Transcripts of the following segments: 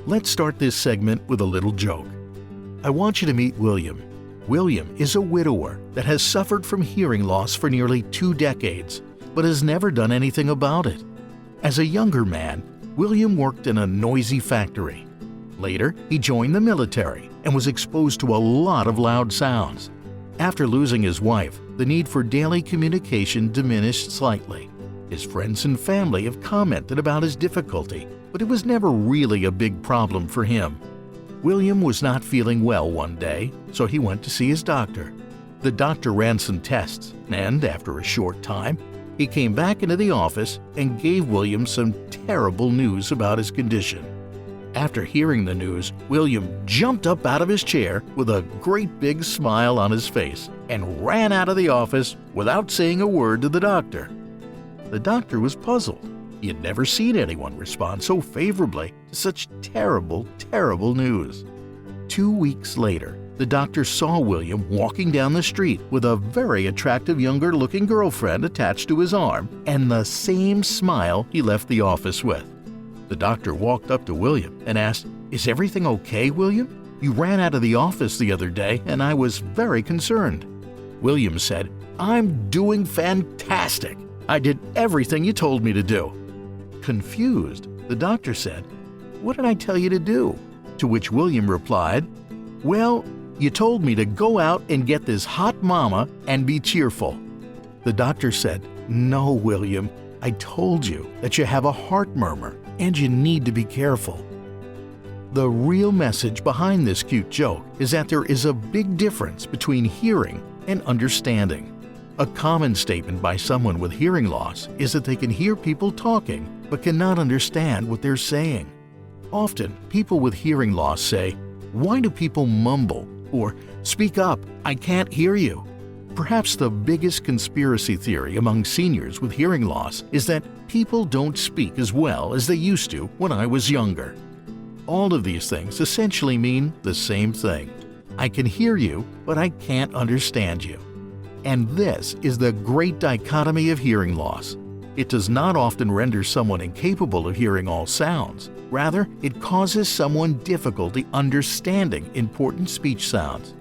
Let's start this segment with a little joke. I want you to meet William. William is a widower that has suffered from hearing loss for nearly 2 decades, but has never done anything about it. As a younger man, William worked in a noisy factory. Later, he joined the military and was exposed to a lot of loud sounds. After losing his wife, the need for daily communication diminished slightly. His friends and family have commented about his difficulty, but it was never really a big problem for him. William was not feeling well one day, so he went to see his doctor. The doctor ran some tests, and after a short time, he came back into the office and gave William some terrible news about his condition. After hearing the news, William jumped up out of his chair with a great big smile on his face and ran out of the office without saying a word to the doctor. The doctor was puzzled. He had never seen anyone respond so favorably to such terrible news. 2 weeks later, the doctor saw William walking down the street with a very attractive younger-looking girlfriend attached to his arm and the same smile he left the office with. The doctor walked up to William and asked, "Is everything okay, William? You ran out of the office the other day and I was very concerned." William said, "I'm doing fantastic. I did everything you told me to do." Confused, the doctor said, "What did I tell you to do?" To which William replied, "Well, you told me to go out and get this hot mama and be cheerful." The doctor said, "No, William, I told you that you have a heart murmur and you need to be careful." The real message behind this cute joke is that there is a big difference between hearing and understanding. A common statement by someone with hearing loss is that they can hear people talking but cannot understand what they're saying. Often, people with hearing loss say, "Why do people mumble?" or "Speak up, I can't hear you." Perhaps the biggest conspiracy theory among seniors with hearing loss is that people don't speak as well as they used to when I was younger. All of these things essentially mean the same thing. I can hear you, but I can't understand you. And this is the great dichotomy of hearing loss. It does not often render someone incapable of hearing all sounds. Rather, it causes someone difficulty understanding important speech sounds.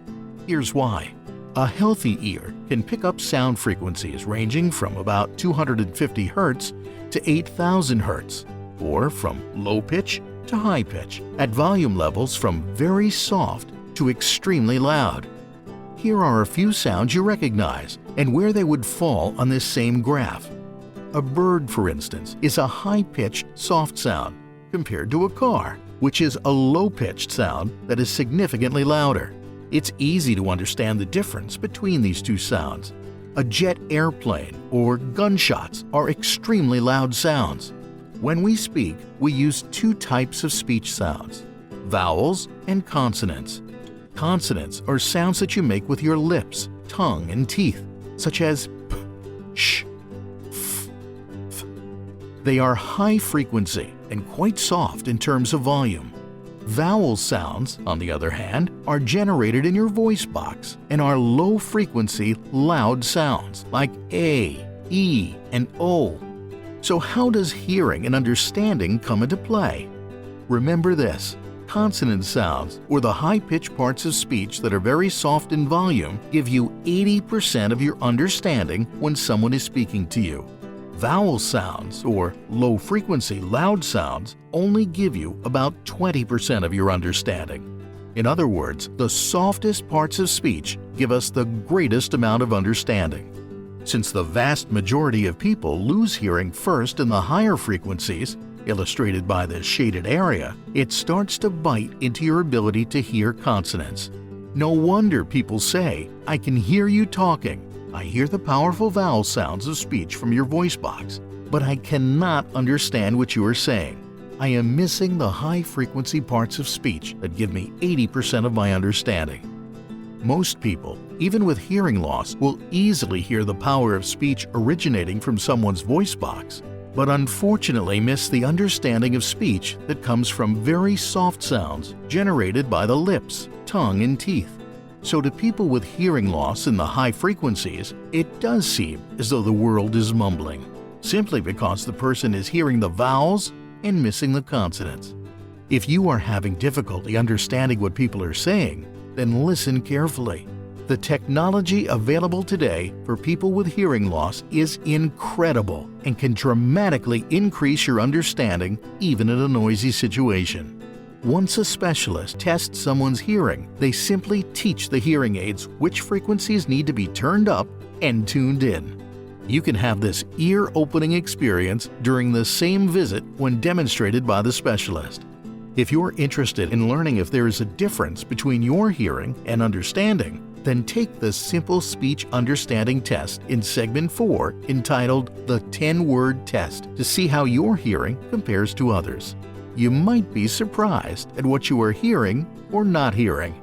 Here's why. A healthy ear can pick up sound frequencies ranging from about 250 Hz to 8,000 Hz, or from low pitch to high pitch, at volume levels from very soft to extremely loud. Here are a few sounds you recognize and where they would fall on this same graph. A bird, for instance, is a high-pitched, soft sound compared to a car, which is a low-pitched sound that is significantly louder. It's easy to understand the difference between these two sounds. A jet airplane or gunshots are extremely loud sounds. When we speak, we use 2 types of speech sounds: vowels and consonants. Consonants are sounds that you make with your lips, tongue, and teeth, such as p, sh, f, th. They are high frequency and quite soft in terms of volume. Vowel sounds, on the other hand, are generated in your voice box and are low-frequency, loud sounds like A, E, and O. So how does hearing and understanding come into play? Remember this: consonant sounds, or the high-pitched parts of speech that are very soft in volume, give you 80% of your understanding when someone is speaking to you. Vowel sounds, or low-frequency, loud sounds, only give you about 20% of your understanding. In other words, the softest parts of speech give us the greatest amount of understanding. Since the vast majority of people lose hearing first in the higher frequencies, illustrated by this shaded area, it starts to bite into your ability to hear consonants. No wonder people say, "I can hear you talking. I hear the powerful vowel sounds of speech from your voice box, but I cannot understand what you are saying. I am missing the high-frequency parts of speech that give me 80% of my understanding." Most people, even with hearing loss, will easily hear the power of speech originating from someone's voice box, but unfortunately miss the understanding of speech that comes from very soft sounds generated by the lips, tongue, and teeth. So to people with hearing loss in the high frequencies, it does seem as though the world is mumbling, simply because the person is hearing the vowels and missing the consonants. If you are having difficulty understanding what people are saying, then listen carefully. The technology available today for people with hearing loss is incredible and can dramatically increase your understanding even in a noisy situation. Once a specialist tests someone's hearing, they simply teach the hearing aids which frequencies need to be turned up and tuned in. You can have this ear-opening experience during the same visit when demonstrated by the specialist. If you're interested in learning if there is a difference between your hearing and understanding, then take the Simple Speech Understanding Test in Segment 4 entitled The 10-Word Test to see how your hearing compares to others. You might be surprised at what you are hearing or not hearing.